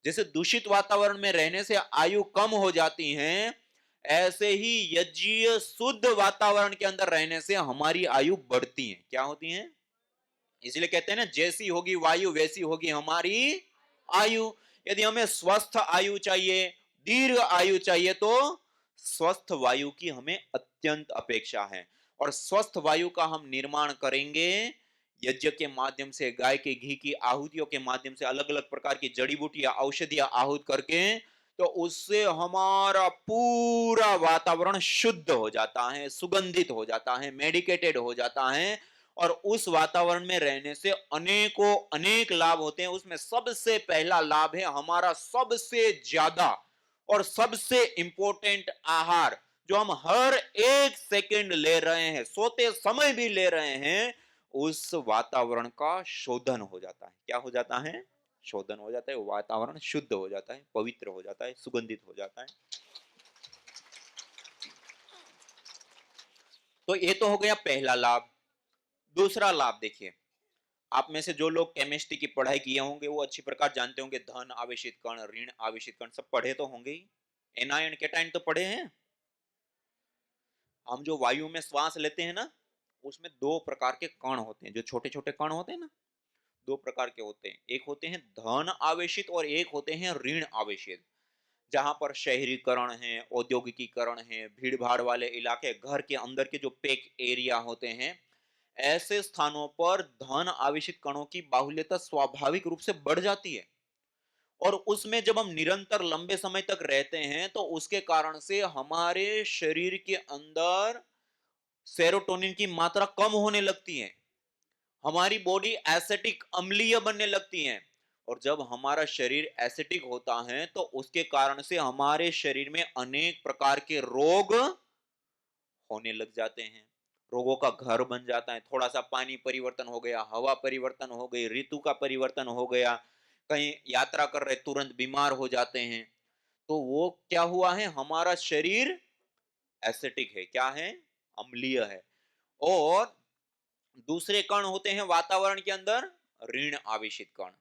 जैसे दूषित वातावरण में रहने से आयु कम हो जाती है, ऐसे ही यज्ञीय शुद्ध वातावरण के अंदर रहने से हमारी आयु बढ़ती है। क्या होती है? इसलिए कहते हैं ना, जैसी होगी वायु वैसी होगी हमारी आयु। यदि हमें स्वस्थ आयु चाहिए, दीर्घ आयु चाहिए, तो स्वस्थ वायु की हमें अत्यंत अपेक्षा है। और स्वस्थ वायु का हम निर्माण करेंगे यज्ञ के माध्यम से, गाय के घी की आहुतियों के माध्यम से, अलग अलग प्रकार की जड़ी बूटियां औषधियां आहूत करके। तो उससे हमारा पूरा वातावरण शुद्ध हो जाता है, सुगंधित हो जाता है, मेडिकेटेड हो जाता है। और उस वातावरण में रहने से अनेकों अनेक लाभ होते हैं। उसमें सबसे पहला लाभ है हमारा सबसे ज्यादा और सबसे इंपॉर्टेंट आहार, जो हम हर एक सेकंड ले रहे हैं, सोते समय भी ले रहे हैं, उस वातावरण का शोधन हो जाता है। क्या हो जाता है? शोधन हो जाता है। वातावरण शुद्ध हो जाता है, पवित्र हो जाता है, सुगंधित हो जाता है। तो ये तो हो गया पहला लाभ। दूसरा लाभ देखिए, आप में से जो लोग केमिस्ट्री की पढ़ाई किए होंगे वो अच्छी प्रकार जानते होंगे, धन आवेशित कण, ऋण आवेशित कण सब पढ़े तो होंगे ही। एनायन केटायन तो पढ़े हैं। हम जो वायु में श्वास लेते हैं ना, उसमें दो प्रकार के कण होते हैं, जो छोटे छोटे कण होते हैं ना, दो प्रकार के होते हैं। एक होते हैं धन आवेशित और एक होते हैं ऋण आवेशित। जहां पर शहरीकरण है, औद्योगिकीकरण है, भीड़ भाड़ वाले इलाके, घर के अंदर के जो पैक एरिया होते हैं, ऐसे स्थानों पर धन आवेशित कणों की बाहुल्यता स्वाभाविक रूप से बढ़ जाती है। और उसमें जब हम निरंतर लंबे समय तक रहते हैं, तो उसके कारण से हमारे शरीर के अंदर सेरोटोनिन की मात्रा कम होने लगती है। हमारी बॉडी एसिटिक, अम्लीय बनने लगती है। और जब हमारा शरीर एसिटिक होता है, तो उसके कारण से हमारे शरीर में अनेक प्रकार के रोग होने लग जाते हैं। रोगों का घर बन जाता है। थोड़ा सा पानी परिवर्तन हो गया, हवा परिवर्तन हो गई, ऋतु का परिवर्तन हो गया, कहीं यात्रा कर रहे तुरंत बीमार हो जाते हैं। तो वो क्या हुआ है? हमारा शरीर एसिटिक है। क्या है? अम्लीय है। और दूसरे कण होते हैं वातावरण के अंदर ऋण आवेशित कण,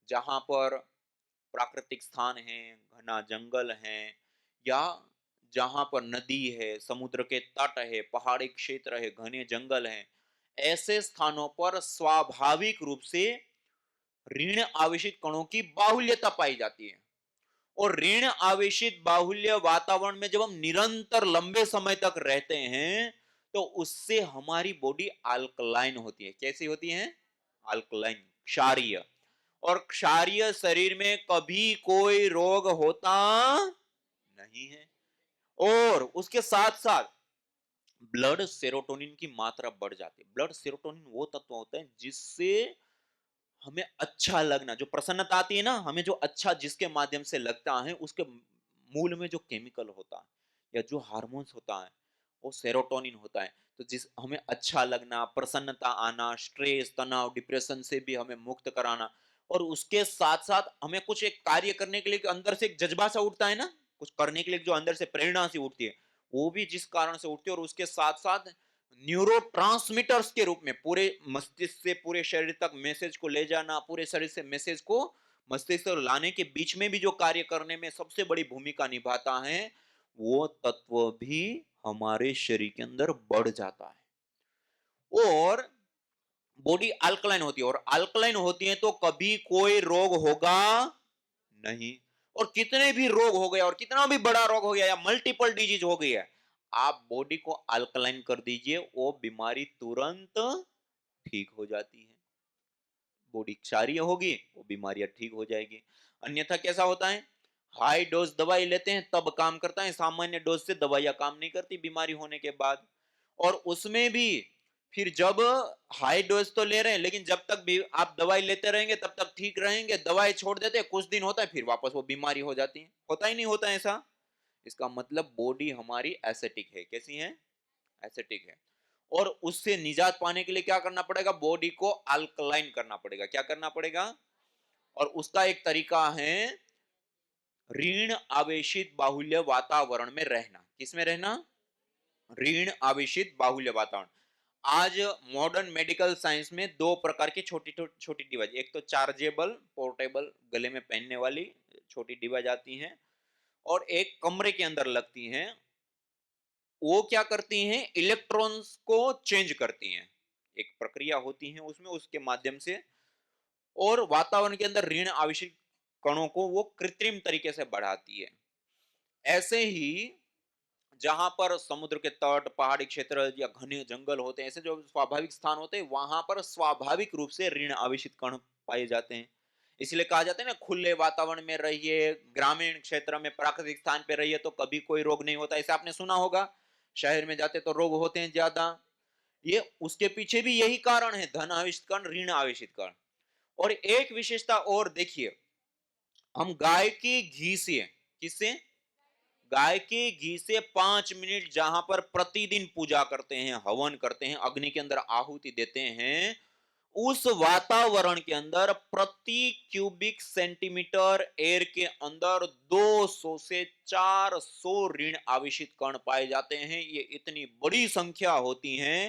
जहां पर प्राकृतिक स्थान है, घना जंगल है, या जहां पर नदी है, समुद्र के तट है, पहाड़ी क्षेत्र है, घने जंगल हैं, ऐसे स्थानों पर स्वाभाविक रूप से ऋण आवेशित कणों की बाहुल्यता पाई जाती है। और ऋण आवेशित बाहुल्य वातावरण में जब हम निरंतर लंबे समय तक रहते हैं, तो उससे हमारी बॉडी अल्कलाइन होती है। कैसी होती है? अल्कलाइन, क्षारीय। और क्षारीय शरीर में कभी कोई रोग होता नहीं है। और उसके साथ साथ ब्लड सेरोटोनिन की मात्रा बढ़ जाती है। ब्लड सेरोटोनिन वो तत्व होता है जिससे हमें अच्छा लगना, जो प्रसन्नता आती है ना, हमें जो अच्छा जिसके माध्यम से लगता है, उसके मूल में जो केमिकल होता है या जो हार्मोन्स होता है, वो सेरोटोनिन होता है। तो जिस हमें अच्छा लगना, प्रसन्नता आना, स्ट्रेस, तनाव, डिप्रेशन से भी हमें मुक्त कराना, और उसके साथ साथ हमें कुछ एक कार्य करने के लिए अंदर से एक जज्बा सा उठता है ना, कुछ करने के लिए जो अंदर से प्रेरणा सी उठती है, वो भी जिस कारण से उठती है। और उसके साथ साथ न्यूरोट्रांसमीटर्स के रूप में पूरे मस्तिष्क से पूरे शरीर तक मैसेज को ले जाना, पूरे शरीर से मैसेज को मस्तिष्क तक लाने के बीच में भी जो कार्य करने में सबसे बड़ी भूमिका निभाता है, वो तत्व भी हमारे शरीर के अंदर बढ़ जाता है। और बॉडी अल्कलाइन होती है, और अल्कलाइन होती है तो कभी कोई रोग होगा नहीं। और कितने भी रोग हो गया, और कितना भी बड़ा रोग हो गया, या मल्टीपल डिजीज हो गई है, आप बॉडी को अल्कलाइन कर दीजिए, वो बीमारी तुरंत ठीक हो जाती है। बॉडी क्षारीय होगी, वो बीमारियां ठीक हो जाएगी। अन्यथा कैसा होता है? हाई डोज दवाई लेते हैं तब काम करता है, सामान्य डोज से दवाइयां काम नहीं करती बीमारी होने के बाद। और उसमें भी फिर जब हाई डोज तो ले रहे हैं, लेकिन जब तक भी आप दवाई लेते रहेंगे तब तक ठीक रहेंगे, दवाई छोड़ देते हैं, कुछ दिन होता है, फिर वापस वो बीमारी हो जाती है। होता ही नहीं होता ऐसा। इसका मतलब बॉडी हमारी एसेटिक है। कैसी है? एसेटिक है। और उससे निजात पाने के लिए क्या करना पड़ेगा? बॉडी को अल्कलाइन करना पड़ेगा। क्या करना पड़ेगा? और उसका एक तरीका है ऋण आवेशित बाहुल्य वातावरण में रहना। किसमें रहना? ऋण आवेशित बाहुल्य वातावरण। आज मॉडर्न मेडिकल साइंस में दो प्रकार की छोटी छोटी डिवाइस, एक तो चार्जेबल पोर्टेबल गले में पहनने वाली छोटी डिवाइस आती हैं और एक कमरे के अंदर लगती हैं। वो क्या करती हैं, इलेक्ट्रॉन्स को चेंज करती हैं। एक प्रक्रिया होती है उसमें, उसके माध्यम से, और वातावरण के अंदर ऋण आवेशित कणों को वो कृत्रिम तरीके से बढ़ाती है। ऐसे ही जहां पर समुद्र के तट, पहाड़ी क्षेत्र या घने जंगल होते हैं, ऐसे जो स्वाभाविक स्थान होते हैं, वहां पर स्वाभाविक रूप से ऋण आवेशित कण पाए जाते हैं। इसलिए कहा जाता है ना, खुले वातावरण में रहिए, ग्रामीण क्षेत्र में प्राकृतिक स्थान पे रहिए तो कभी कोई रोग नहीं होता। ऐसे आपने सुना होगा, शहर में जाते तो रोग होते हैं ज्यादा। ये उसके पीछे भी यही कारण है, धन आवेशित कण, ऋण आवेशित कण। और एक विशेषता और देखिए, हम गाय के घी से, किससे, गाय के घी से 5 मिनट जहां पर प्रतिदिन पूजा करते हैं, हवन करते हैं, अग्नि के अंदर आहुति देते हैं, उस वातावरण के अंदर प्रति क्यूबिक सेंटीमीटर एयर के अंदर 200 से 400 ऋण आवेशित कण पाए जाते हैं। ये इतनी बड़ी संख्या होती है,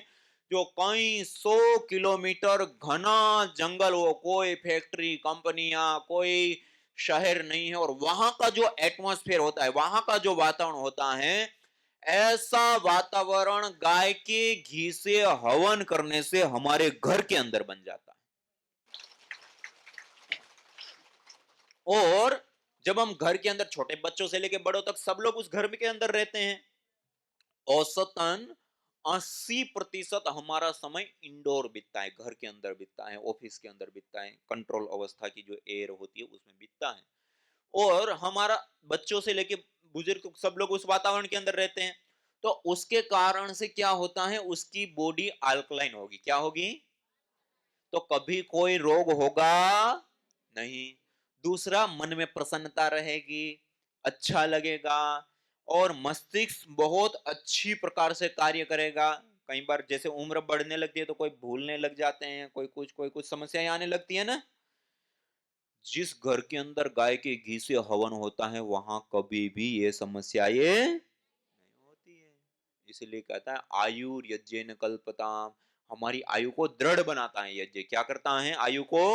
जो कई 100 किलोमीटर घना जंगल हो, कोई फैक्ट्री, कंपनियां, कोई शहर नहीं है, और वहां का जो एटमॉस्फेयर होता है, वहां का जो वातावरण होता है, ऐसा वातावरण गाय के घी से हवन करने से हमारे घर के अंदर बन जाता है। और जब हम घर के अंदर, छोटे बच्चों से लेकर बड़ों तक सब लोग उस घर के अंदर रहते हैं, औसतन 80% हमारा समय इंडोर बीतता है, घर के अंदर बीतता है, ऑफिस के अंदर बीतता है, कंट्रोल अवस्था की जो एयर होती है उसमें बीतता है। और हमारा बच्चों से लेके बुजुर्ग सब लोग उस वातावरण के अंदर रहते हैं। तो उसके कारण से क्या होता है, उसकी बॉडी अल्कलाइन होगी। क्या होगी? तो कभी कोई रोग होगा नहीं। दूसरा, मन में प्रसन्नता रहेगी, अच्छा लगेगा, और मस्तिष्क बहुत अच्छी प्रकार से कार्य करेगा। कई बार जैसे उम्र बढ़ने लगती है तो कोई भूलने लग जाते हैं, कोई कुछ समस्याएं आने लगती है ना। जिस घर के अंदर गाय के घी से हवन होता है, वहां कभी भी ये समस्याएं नहीं होती है। इसलिए कहता है, आयु यज्ञेन कल्पताम, हमारी आयु को दृढ़ बनाता है यज्ञ। क्या करता है? आयु को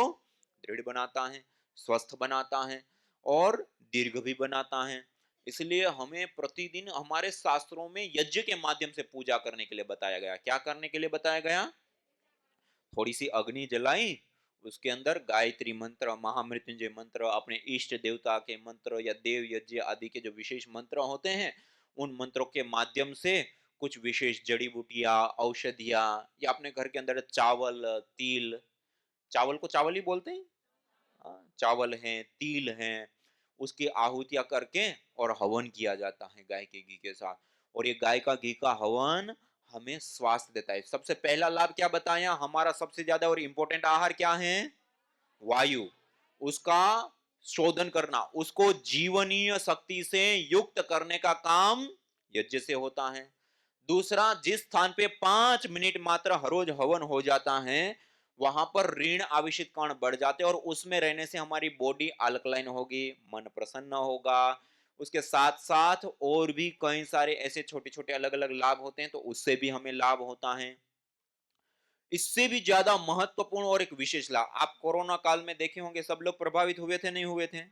दृढ़ बनाता है, स्वस्थ बनाता है, और दीर्घ भी बनाता है। इसलिए हमें प्रतिदिन हमारे शास्त्रों में यज्ञ के माध्यम से पूजा करने के लिए बताया गया। क्या करने के लिए बताया गया? थोड़ी सी अग्नि जलाई, उसके अंदर गायत्री मंत्र, महामृत्युंजय मंत्र, अपने इष्ट देवता के मंत्र या देव यज्ञ आदि के जो विशेष मंत्र होते हैं, उन मंत्रों के माध्यम से कुछ विशेष जड़ी बूटियां, औषधियां, या अपने घर के अंदर चावल, तिल, चावल को चावल ही बोलते हैं, चावल हैं, तिल हैं, उसकी आहुतियां करके और हवन किया जाता है गाय के घी के साथ। और ये गाय का घी का हवन हमें स्वास्थ्य देता है। सबसे पहला लाभ क्या बताया? हमारा सबसे ज्यादा और इंपॉर्टेंट आहार क्या है? वायु। उसका शोधन करना, उसको जीवनीय शक्ति से युक्त करने का काम यज्ञ से होता है। दूसरा, जिस स्थान पे 5 मिनट मात्र हर रोज हवन हो जाता है, वहां पर ऋण आवेशित कण बढ़ जाते हैं, और उसमें रहने से हमारी बॉडी अल्कलाइन होगी, मन प्रसन्न होगा। उसके साथ साथ और भी कई सारे ऐसे छोटे छोटे अलग अलग लाभ होते हैं, तो उससे भी हमें लाभ होता है। इससे भी ज्यादा महत्वपूर्ण और एक विशेष लाभ, आप कोरोना काल में देखे होंगे, सब लोग प्रभावित हुए थे, नहीं हुए थे?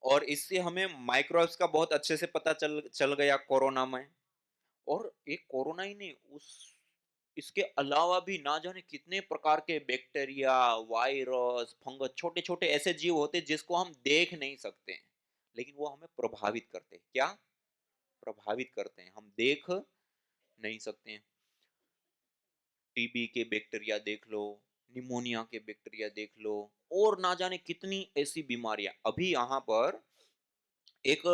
और इससे हमें माइक्रोब्स का बहुत अच्छे से पता चल चल गया कोरोना में। और एक कोरोना ही नहीं, उस इसके अलावा भी ना जाने कितने प्रकार के बैक्टीरिया, वायरस, फंगस, छोटे छोटे ऐसे जीव होते हैं जिसको हम देख नहीं सकते हैं, लेकिन वो हमें प्रभावित करते हैं। क्या प्रभावित करते हैं? हम देख नहीं सकते हैं। टीबी के बैक्टीरिया देख लो, निमोनिया के बैक्टीरिया देख लो, और ना जाने कितनी ऐसी बीमारियां। अभी यहाँ पर एक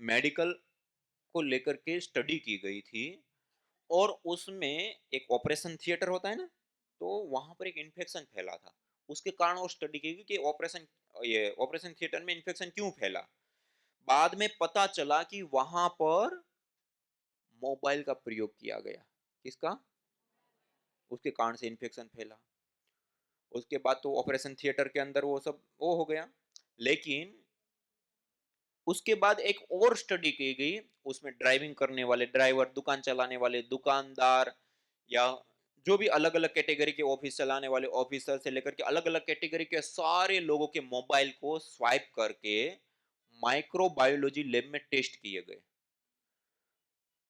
मेडिकल को लेकर के स्टडी की गई थी, और उसमें एक ऑपरेशन थिएटर होता है ना, तो वहां पर एक इन्फेक्शन फैला था। उसके कारण वो स्टडी की गई कि ऑपरेशन थिएटर में इन्फेक्शन क्यों फैला। बाद में पता चला कि वहां पर मोबाइल का प्रयोग किया गया। किसका? उसके कारण से इन्फेक्शन फैला। उसके बाद तो ऑपरेशन थिएटर के अंदर वो सब वो हो गया। लेकिन उसके बाद एक और स्टडी की गई, उसमें ड्राइविंग करने वाले ड्राइवर, दुकान चलाने वाले दुकानदार, या जो भी अलग अलग कैटेगरी के ऑफिस चलाने वाले ऑफिसर से लेकर के अलग अलग कैटेगरी के सारे लोगों के मोबाइल को स्वाइप करके माइक्रोबायोलॉजी लैब में टेस्ट किए गए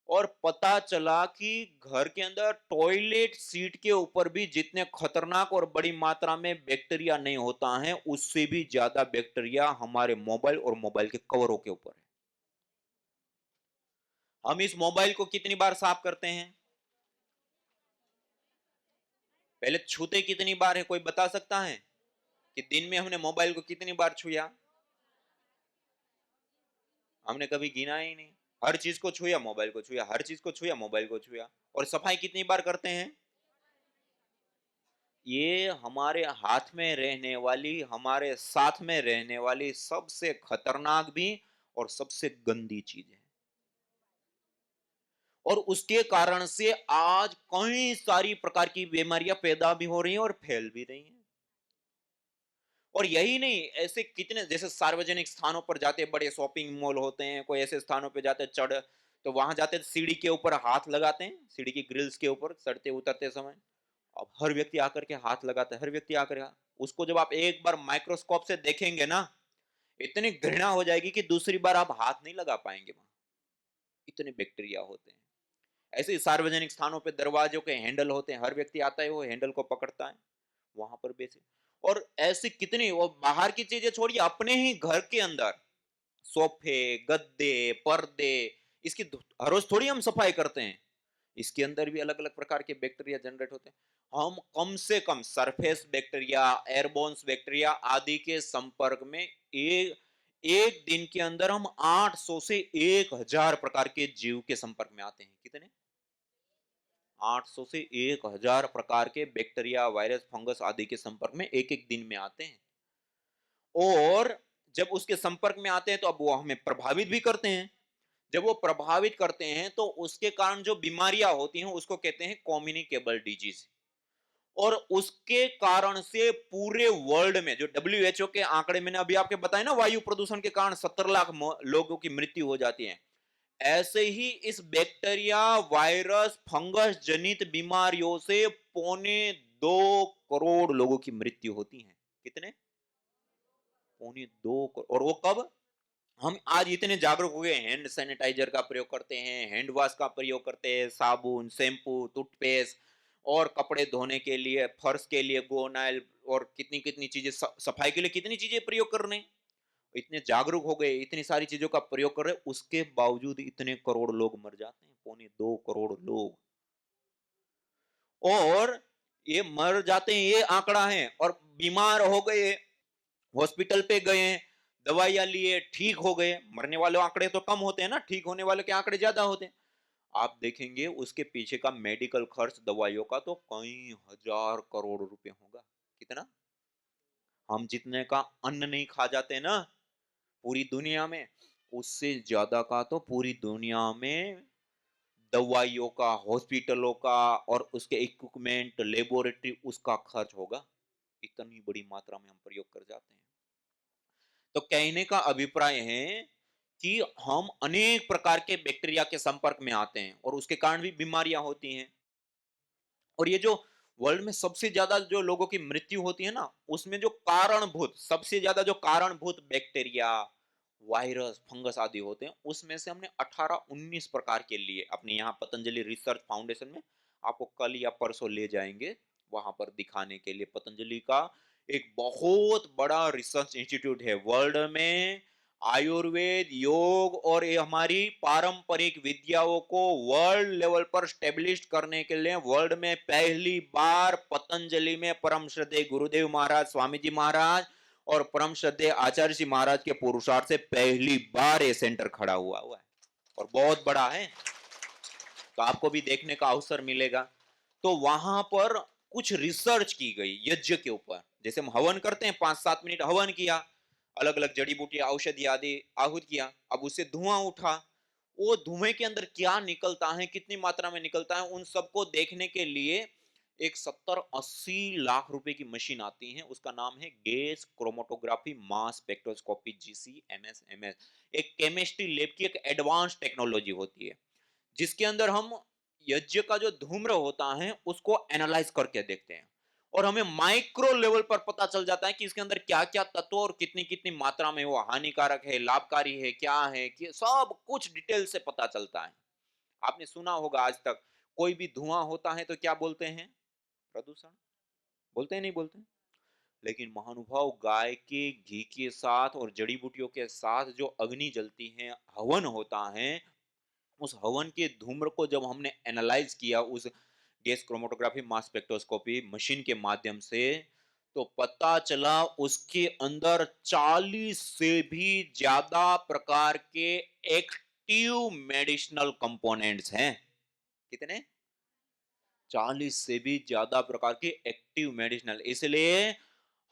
और पता चला कि घर के अंदर टॉयलेट सीट के ऊपर भी जितने खतरनाक और बड़ी मात्रा में बैक्टीरिया नहीं होता है, उससे भी ज्यादा बैक्टीरिया हमारे मोबाइल और मोबाइल के कवरों के ऊपर है। हम इस मोबाइल को कितनी बार साफ करते हैं? पहले छूते कितनी बार है, कोई बता सकता है कि दिन में हमने मोबाइल को कितनी बार छुआ? हमने कभी गिना ही नहीं। हर चीज को छुआ, मोबाइल को छुआ, हर चीज को छुआ, मोबाइल को छुआ। और सफाई कितनी बार करते हैं? ये हमारे हाथ में रहने वाली, हमारे साथ में रहने वाली सबसे खतरनाक भी और सबसे गंदी चीज है। और उसके कारण से आज कई सारी प्रकार की बीमारियां पैदा भी हो रही हैं और फैल भी रही हैं। और यही नहीं, ऐसे कितने, जैसे सार्वजनिक स्थानों पर जाते, बड़े शॉपिंग मॉल होते हैं, कोई ऐसे स्थानों पर जाते चढ़, तो वहां जाते सीढ़ी के ऊपर हाथ लगाते हैं, सीढ़ी की ग्रिल्स के ऊपर चढ़ते उतरते समय। अब हर व्यक्ति आकर के हाथ लगाता है, हर व्यक्ति आकर उसको जब आप एक बार माइक्रोस्कोप से देखेंगे ना, इतनी घृणा हो जाएगी कि दूसरी बार आप हाथ नहीं लगा पाएंगे वहां, इतने बैक्टीरिया होते हैं। ऐसे ही सार्वजनिक स्थानों पे दरवाजों के हैंडल होते हैं, हर व्यक्ति आता है वो हैंडल को पकड़ता है, वहां पर बेचे। और ऐसी कितनी, वो बाहर की चीजें छोड़िए, अपने ही घर के अंदर सोफे, गद्दे, पर्दे, इसकी हर रोज थोड़ी हम सफाई करते हैं, इसके अंदर भी अलग अलग प्रकार के बैक्टीरिया जनरेट होते हैं। हम कम से कम सरफेस बैक्टीरिया, एयरबोन्स बैक्टीरिया आदि के संपर्क में एक एक दिन के अंदर हम 800 से 1000 प्रकार के जीव के संपर्क में आते हैं। कितने? 800 से 1000 प्रकार के बैक्टीरिया, वायरस, फंगस आदि के संपर्क में एक एक दिन में आते हैं। और जब उसके संपर्क में आते हैं तो अब वो हमें प्रभावित भी करते हैं। जब वो प्रभावित करते हैं तो उसके कारण जो बीमारियां होती हैं उसको कहते हैं कम्युनिकेबल डिजीज। और उसके कारण से पूरे वर्ल्ड में, जो WHO के आंकड़े मैंने अभी आपके बताए ना, वायु प्रदूषण के कारण 70 लाख लोगों की मृत्यु हो जाती है, ऐसे ही इस बैक्टीरिया, वायरस, फंगस जनित बीमारियों से 2.25 करोड़ लोगों की मृत्यु होती है। कितने? 2.25 करोड़। और वो कब? हम आज इतने जागरूक हो गए, हैंड सैनिटाइजर का प्रयोग करते हैं, हैंड वॉश का प्रयोग करते हैं, साबुन, शैम्पू, टूथपेस्ट, और कपड़े धोने के लिए, फर्श के लिए गोनाइल, और कितनी कितनी चीजें, सफाई के लिए कितनी चीजें प्रयोग कर रहे हैं। इतने जागरूक हो गए, इतनी सारी चीजों का प्रयोग कर रहे हैं, उसके बावजूद इतने करोड़ लोग मर जाते हैं, 2.25 करोड़ लोग। और ये मर जाते हैं, ये आंकड़ा है। और बीमार हो गए, हॉस्पिटल पे गए, दवाइयां लिए, ठीक हो गए। मरने वाले आंकड़े तो कम होते हैं ना, ठीक होने वाले के आंकड़े ज्यादा होते हैं। आप देखेंगे उसके पीछे का मेडिकल खर्च दवाइयों का तो कई हजार करोड़ रुपए होगा। कितना? हम जितने का अन्न नहीं खा जाते ना पूरी दुनिया में, उससे ज्यादा का तो पूरी दुनिया में दवाइयों का, हॉस्पिटलों का, और उसके इक्विपमेंट, लेबोरेटरी, उसका खर्च होगा। इतनी बड़ी मात्रा में हम प्रयोग कर जाते हैं। तो कहने का अभिप्राय है कि हम अनेक प्रकार के बैक्टीरिया के संपर्क में आते हैं और उसके कारण भी बीमारियां होती हैं। और ये जो वर्ल्ड में सबसे ज्यादा जो लोगों की मृत्यु होती है ना, उसमें जो कारणभूत, सबसे ज्यादा जो कारणभूत बैक्टीरिया, वायरस, फंगस आदि होते हैं, उसमें से हमने 18-19 प्रकार के लिए अपने यहाँ पतंजलि रिसर्च फाउंडेशन में, आपको कल या परसों ले जाएंगे वहां पर दिखाने के लिए। पतंजलि का एक बहुत बड़ा रिसर्च इंस्टीट्यूट है वर्ल्ड में, आयुर्वेद, योग और ये हमारी पारंपरिक विद्याओं को वर्ल्ड लेवल पर स्टेब्लिश करने के लिए वर्ल्ड में पहली बार पतंजलि में परम श्रद्धेय गुरुदेव महाराज, स्वामी जी महाराज और परम श्रद्धेय आचार्य जी महाराज के पुरुषार्थ से पहली बार ये सेंटर खड़ा हुआ है और बहुत बड़ा है। तो आपको भी देखने का अवसर मिलेगा। तो वहां पर कुछ रिसर्च की गई यज्ञ के ऊपर। जैसे हम हवन करते हैं, 5-7 मिनट हवन किया, अलग अलग जड़ी बूटी, औषधि आदि आहूत किया, अब उससे धुआं उठा, वो धुएं के अंदर क्या निकलता है, कितनी मात्रा में निकलता है, उन सबको देखने के लिए एक 70-80 लाख रुपए की मशीन आती है। उसका नाम है gas chromatography mass spectroscopy, GCMS। एक केमिस्ट्री लैब की एक एडवांस टेक्नोलॉजी होती है जिसके अंदर हम यज्ञ का जो धूम्र होता है उसको एनालाइज करके देखते हैं और हमें माइक्रो लेवल पर पता चल जाता है कि इसके अंदर क्या क्या तत्व और कितनी कितनी मात्रा में वो हानिकारक है, लाभकारी है, क्या है, कि सब कुछ डिटेल से पता चलता है। आपने सुना होगा आज तक कोई भी धुआं होता है तो क्या बोलते हैं? प्रदूषण बोलते हैं, नहीं बोलते हैं? लेकिन महानुभाव, गाय के घी के साथ और जड़ी बूटियों के साथ जो अग्नि जलती है, हवन होता है, उस हवन के धूम्र को जब हमने एनालाइज किया उस gas chromatography mass spectroscopy machine के माध्यम से, तो पता चला उसके अंदर 40 से भी ज्यादा प्रकार के एक्टिव मेडिसिनल कंपोनेंट्स हैं। कितने? 40 से भी ज्यादा प्रकार के एक्टिव मेडिसिनल। इसलिए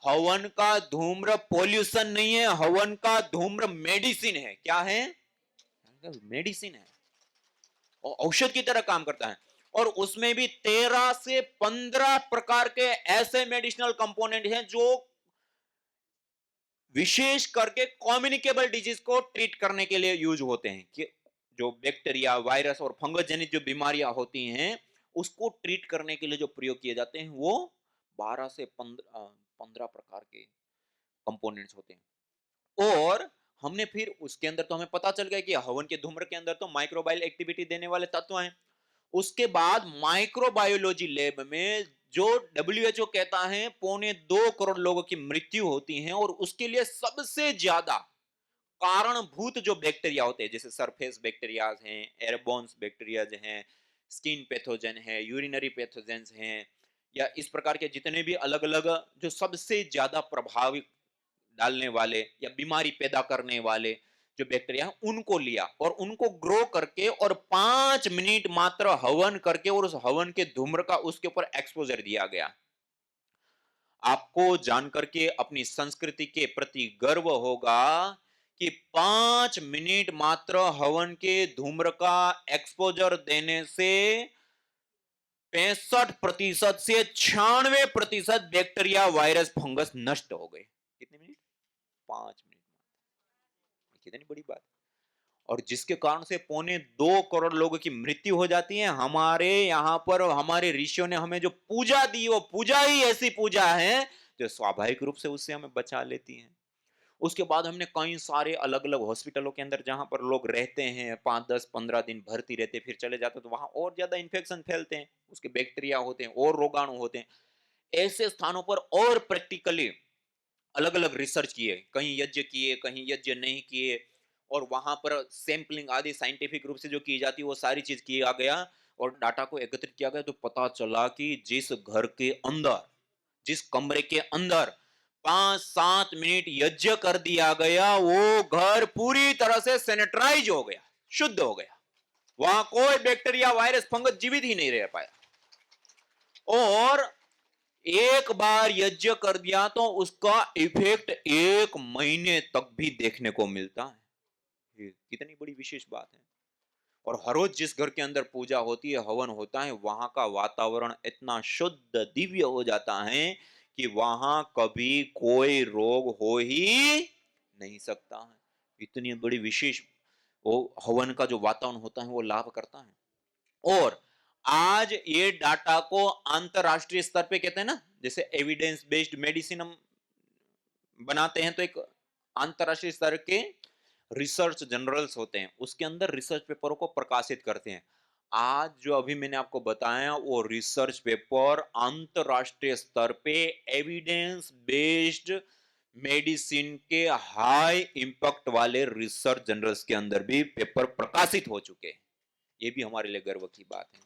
हवन का धूम्र पॉल्यूशन नहीं है, हवन का धूम्र मेडिसिन है। क्या है? मेडिसिन है और औषध की तरह काम करता है। और उसमें भी 13 से 15 प्रकार के ऐसे मेडिसिनल कंपोनेंट हैं जो विशेष करके कम्युनिकेबल डिजीज को ट्रीट करने के लिए यूज होते हैं, कि जो बैक्टीरिया, वायरस और फंगस जनित जो बीमारियां होती हैं उसको ट्रीट करने के लिए जो प्रयोग किए जाते हैं वो 12 से 15 प्रकार के कंपोनेंट्स होते हैं। और हमने फिर उसके अंदर तो हमें पता चल गया कि हवन के धूम्र के अंदर तो माइक्रोबायल एक्टिविटी देने वाले तत्व हैं। उसके बाद माइक्रोबायोलॉजी लैब में जो डब्ल्यूएचओ कहता है 2.25 करोड़ लोगों की मृत्यु होती है और उसके लिए सबसे ज्यादा कारणभूत जो बैक्टीरिया होते हैं, जैसे सरफेस बैक्टीरियाज हैं, एयरबोन्स बैक्टीरियाज हैं, स्किन पैथोजन है, यूरिनरी पैथोजेंस हैं, या इस प्रकार के जितने भी अलग अलग जो सबसे ज्यादा प्रभावी डालने वाले या बीमारी पैदा करने वाले जो बैक्टीरिया हैं उनको लिया और उनको ग्रो करके और 5 मिनट मात्र हवन करके और उस हवन के धूम्र का उसके ऊपर एक्सपोजर दिया गया। आपको जानकर के अपनी संस्कृति के प्रति गर्व होगा कि 5 मिनट मात्र हवन के धूम्र का एक्सपोजर देने से 65% से 96% बैक्टीरिया, वायरस, फंगस नष्ट हो गए। कितने मिनट? 5 मिनट। कितनी बड़ी बात। और जिसके कारण से 2.25 करोड़ लोगों की मृत्यु हो जाती है। हमारे यहाँ पर हमारे ऋषियों ने हमें जो पूजा दी वो पूजा ही ऐसी पूजा है जो स्वाभाविक रूप से उससे हमें बचा लेती है। उसके बाद हमने कई सारे अलग अलग हॉस्पिटलों के अंदर जहां पर लोग रहते हैं 5, 10, 15 दिन भर्ती रहते फिर चले जाते तो वहां और ज्यादा इन्फेक्शन फैलते हैं, उसके बैक्टीरिया होते हैं और रोगाणु होते हैं। ऐसे स्थानों पर और प्रैक्टिकली अलग अलग रिसर्च किए, कहीं यज्ञ किए कहीं यज्ञ नहीं किए, और वहां पर सैंपलिंग आदि साइंटिफिक रूप से जो की जाती है वो सारी चीज किया गया और डाटा को एकत्रित किया गया। तो पता चला कि जिस घर के अंदर, जिस कमरे के अंदर 5-7 मिनट यज्ञ कर दिया गया वो घर पूरी तरह से सैनिटाइज हो गया, शुद्ध हो गया। वहां कोई बैक्टीरिया, वायरस, फंगस जीवित ही नहीं रह पाया। और एक बार यज्ञ कर दिया तो उसका इफेक्ट 1 महीने तक भी देखने को मिलता है। ये कितनी बड़ी विशेष बात है। और हर रोज जिस घर के अंदर पूजा होती है, हवन होता है, वहां का वातावरण इतना शुद्ध दिव्य हो जाता है कि वहां कभी कोई रोग हो ही नहीं सकता है। इतनी बड़ी विशेष वो हवन का जो वातावरण होता है वो लाभ करता है। और आज ये डाटा को अंतरराष्ट्रीय स्तर पे कहते हैं ना, जैसे एविडेंस बेस्ड मेडिसिन हम बनाते हैं तो एक अंतरराष्ट्रीय स्तर के रिसर्च जर्नल्स होते हैं, उसके अंदर रिसर्च पेपरों को प्रकाशित करते हैं। आज जो अभी मैंने आपको बताया वो रिसर्च पेपर अंतरराष्ट्रीय स्तर पे एविडेंस बेस्ड मेडिसिन के हाई इंपैक्ट वाले रिसर्च जर्नल्स के अंदर भी पेपर प्रकाशित हो चुके हैं। ये भी हमारे लिए गर्व की बात है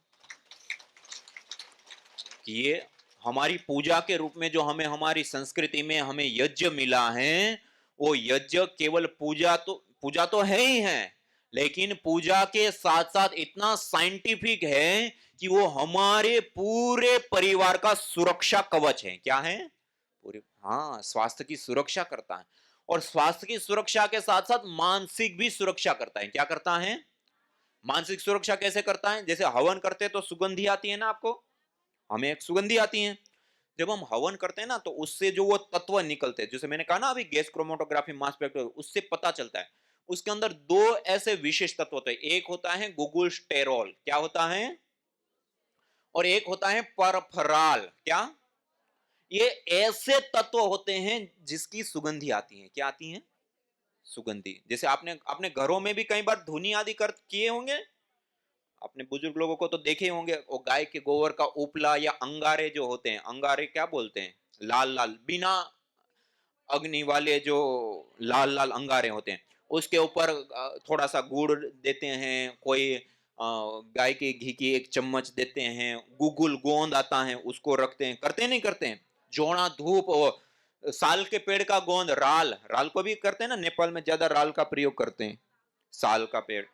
कि ये हमारी पूजा के रूप में जो हमें हमारी संस्कृति में हमें यज्ञ मिला है, वो यज्ञ केवल पूजा तो है ही है, लेकिन पूजा के साथ साथ इतना साइंटिफिक है कि वो हमारे पूरे परिवार का सुरक्षा कवच है। क्या है? पूरे, हाँ, स्वास्थ्य की सुरक्षा करता है। और स्वास्थ्य की सुरक्षा के साथ साथ मानसिक भी सुरक्षा करता है। क्या करता है? मानसिक सुरक्षा कैसे करता है? जैसे हवन करते हैं तो सुगंधी आती है ना, आपको, हमें एक सुगंधी आती है। जब हम हवन करते हैं ना तो उससे जो वो तत्व निकलते हैं, जैसे मैंने कहा ना अभी गैस क्रोमेटोग्राफी मास स्पेक्ट्रोस्कोपी, उससे पता चलता है। उसके अंदर दो ऐसे विशेष तत्व होते हैं। एक होता है गुगुल स्टेरोल। क्या होता है? और एक होता है परफराल। क्या? ये ऐसे तत्व होते हैं जिसकी सुगंधी आती है। क्या आती है? सुगंधी। जैसे आपने अपने घरों में भी कई बार धुनी आदि कर किए होंगे। अपने बुजुर्ग लोगों को तो देखे ही होंगे, वो गाय के गोबर का उपला या अंगारे जो होते हैं, अंगारे क्या बोलते हैं, लाल लाल बिना अग्नि वाले जो लाल लाल अंगारे होते हैं, उसके ऊपर थोड़ा सा गुड़ देते हैं, कोई गाय के घी की एक चम्मच देते हैं, गुगुल गोंद आता है उसको रखते हैं, करते नहीं करते हैं, जोड़ा धूप, साल के पेड़ का गोंद, राल, राल को भी करते हैं ना, नेपाल में ज्यादा राल का प्रयोग करते हैं, साल का पेड़।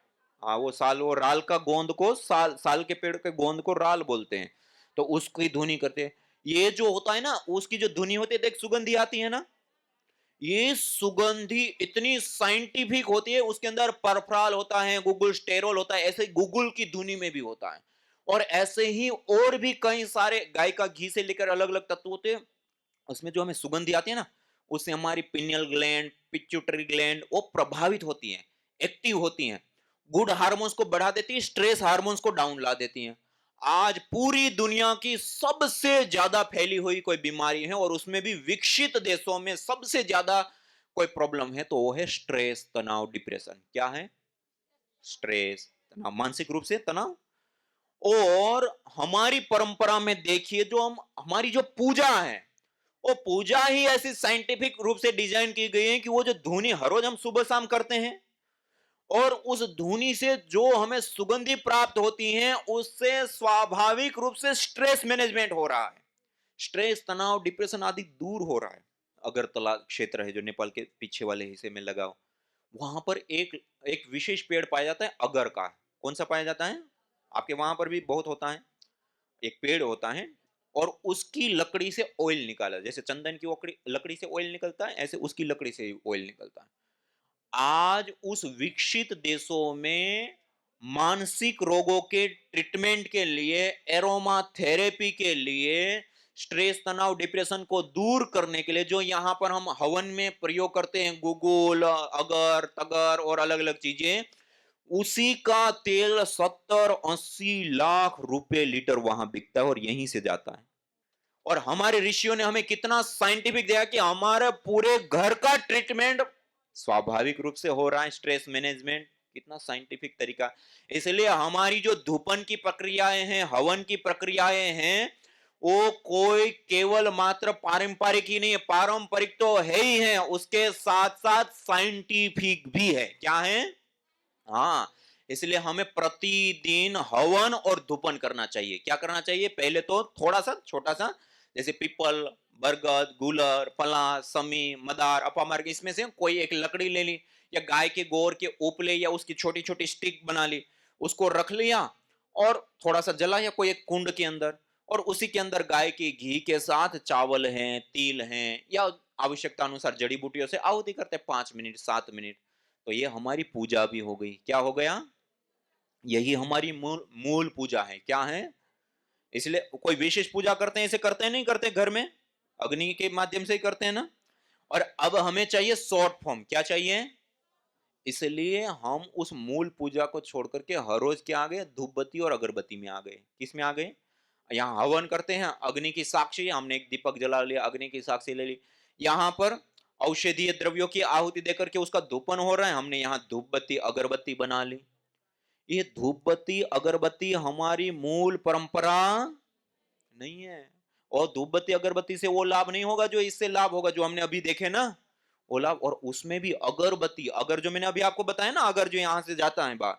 हाँ वो साल, वो राल का गोंद को साल, साल के पेड़ के गोंद को राल बोलते हैं, तो उसकी धुनी करते हैं। ये जो होता है ना, उसकी जो धुनी होती है, देख सुगंधी आती है ना, ये सुगंधी इतनी साइंटिफिक होती है, उसके अंदर परफ्राल होता है, गूगल स्टेरोल होता है, ऐसे गूगल की धुनी में भी होता है। और ऐसे ही और भी कई सारे गाय का घी से लेकर अलग अलग तत्व होते हैं, उसमें जो हमें सुगंधी आती है ना, उससे हमारी पिनियल ग्लैंड, पिट्यूटरी ग्लैंड वो प्रभावित होती हैं, एक्टिव होती हैं, गुड हार्मोन्स को बढ़ा देती है, स्ट्रेस हार्मोन्स को डाउन ला देती हैं। आज पूरी दुनिया की सबसे ज्यादा फैली हुई कोई बीमारी है, और उसमें भी विकसित देशों में सबसे ज्यादा कोई प्रॉब्लम है, तो वो है स्ट्रेस, तनाव, डिप्रेशन। क्या है? स्ट्रेस, तनाव, मानसिक रूप से तनाव। और हमारी परंपरा में देखिए, जो हम हमारी जो पूजा है, वो पूजा ही ऐसी साइंटिफिक रूप से डिजाइन की गई है कि वो जो धुनी हर रोज हम सुबह शाम करते हैं, और उस धुनी से जो हमें सुगंधी प्राप्त होती है, उससे स्वाभाविक रूप से स्ट्रेस मैनेजमेंट हो रहा है, स्ट्रेस, तनाव, डिप्रेशन आदि दूर हो रहा है। अगरतला क्षेत्र है जो नेपाल के पीछे वाले हिस्से में लगा हो, वहां पर एक एक विशेष पेड़ पाया जाता है, अगर का। कौन सा पाया जाता है? आपके वहां पर भी बहुत होता है। एक पेड़ होता है, और उसकी लकड़ी से ऑयल निकाला, जैसे चंदन की लकड़ी लकड़ी से ऑयल निकलता है, ऐसे उसकी लकड़ी से ऑयल निकलता है। आज उस विकसित देशों में मानसिक रोगों के ट्रीटमेंट के लिए, एरोमा थेरेपी के लिए, स्ट्रेस, तनाव, डिप्रेशन को दूर करने के लिए, जो यहाँ पर हम हवन में प्रयोग करते हैं, गुगुल, अगर, तगर और अलग अलग चीजें, उसी का तेल 70-80 लाख रुपए लीटर वहां बिकता है, और यहीं से जाता है। और हमारे ऋषियों ने हमें कितना साइंटिफिक दिया कि हमारे पूरे घर का ट्रीटमेंट स्वाभाविक रूप से हो रहा है, स्ट्रेस मैनेजमेंट, कितना साइंटिफिक तरीका। इसलिए हमारी जो धूपन की प्रक्रियाएं हैं, हवन की प्रक्रियाएं हैं, वो कोई केवल मात्र पारंपरिक ही नहीं है, पारंपरिक तो है ही है, उसके साथ साथ साइंटिफिक भी है। क्या है? हाँ। इसलिए हमें प्रतिदिन हवन और धूपन करना चाहिए। क्या करना चाहिए? पहले तो थोड़ा सा छोटा सा, जैसे पीपल, बरगद, गूलर, पलाश, समी, मदार, अपामार्ग, इसमें से कोई एक लकड़ी ले ली, या गाय के गोर के उपले या उसकी छोटी छोटी स्टिक बना ली, उसको रख लिया, और थोड़ा सा जलाया कोई एक कुंड के अंदर, और उसी के अंदर गाय के घी के साथ चावल हैं, तिल हैं, या आवश्यकता अनुसार जड़ी बूटियों से आहुति करते हैं, 5 मिनट, 7 मिनट। तो ये हमारी पूजा भी हो गई। क्या हो गया? यही हमारी मूल मूल पूजा है। क्या है? इसलिए कोई विशेष पूजा करते हैं, इसे करते हैं नहीं करते घर में, अग्नि के माध्यम से ही करते हैं ना। और अब हमें चाहिए शॉर्ट फॉर्म। क्या चाहिए? इसलिए हम उस मूल पूजा को छोड़ करके हर रोज क्या आ गए? धूप बत्ती और अगरबत्ती में आ गए। किस में आ गए? यहाँ हवन करते हैं, अग्नि की साक्षी, हमने एक दीपक जला लिया, अग्नि की साक्षी ले ली। यहाँ पर औषधीय द्रव्यों की आहुति देकर के उसका धूपन हो रहा है, हमने यहाँ धूप बत्ती अगरबत्ती बना ली। ये धूप बत्ती अगरबत्ती हमारी मूल परंपरा नहीं है। और धूप बत्ती अगरबत्ती से वो लाभ नहीं होगा जो इससे लाभ होगा, जो हमने अभी देखे ना, वो लाभ। और उसमें भी अगरबत्ती, अगर जो मैंने अभी आपको बताया ना, अगर जो यहाँ से जाता है बाहर,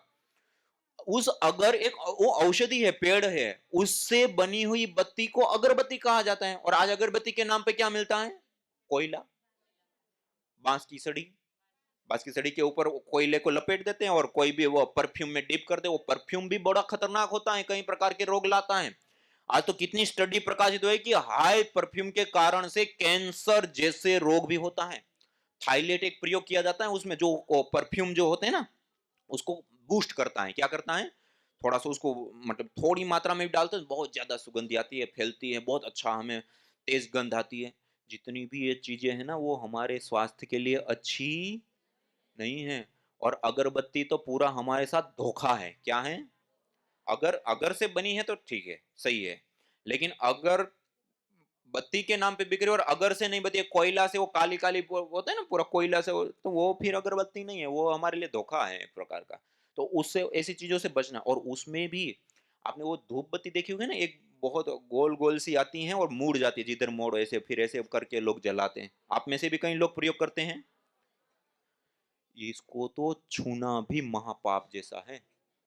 उस अगर एक वो औषधि है, पेड़ है, उससे बनी हुई बत्ती को अगरबत्ती कहा जाता है। और आज अगरबत्ती के नाम पे क्या मिलता है? कोयला, बांस की सड़ी। बांस की सड़ी के ऊपर वो कोयले को लपेट देते हैं, और कोई भी वो परफ्यूम में डिप कर दे, वो परफ्यूम भी बड़ा खतरनाक होता है, कई प्रकार के रोग लाता है। आज तो कितनी स्टडी प्रकाशित हुई कि हाई परफ्यूम के कारण से कैंसर जैसे रोग भी होता है। थाईलेट एक प्रयोग किया जाता है, उसमें जो परफ्यूम जो होते हैं ना, उसको बूस्ट करता है। क्या करता है? थोड़ा सा उसको, मतलब थोड़ी मात्रा में भी डालते हैं, बहुत ज्यादा सुगंधी आती है, फैलती है, बहुत अच्छा, हमें तेज गंध आती है। जितनी भी ये चीजें हैं ना, वो हमारे स्वास्थ्य के लिए अच्छी नहीं है। और अगरबत्ती तो पूरा हमारे साथ धोखा है। क्या है? अगर अगर से बनी है तो ठीक है, सही है। लेकिन अगर बत्ती के नाम पे बिक रही है और अगर से नहीं बत्ती है, कोयला से, वो काली-काली होता है ना पूरा कोयला से, तो वो फिर अगरबत्ती नहीं है, वो हमारे लिए धोखा है एक प्रकार का। तो उससे ऐसी चीज़ों से बचना। और उसमें भी आपने वो धूप बत्ती देखी होगी ना, एक बहुत गोल-गोल सी आती हैं और मुड़ जाती है, जिधर मोड़ो ऐसे फिर ऐसे करके लोग जलाते हैं। आप में से भी कई लोग प्रयोग करते हैं। इसको तो छूना भी महापाप जैसा है।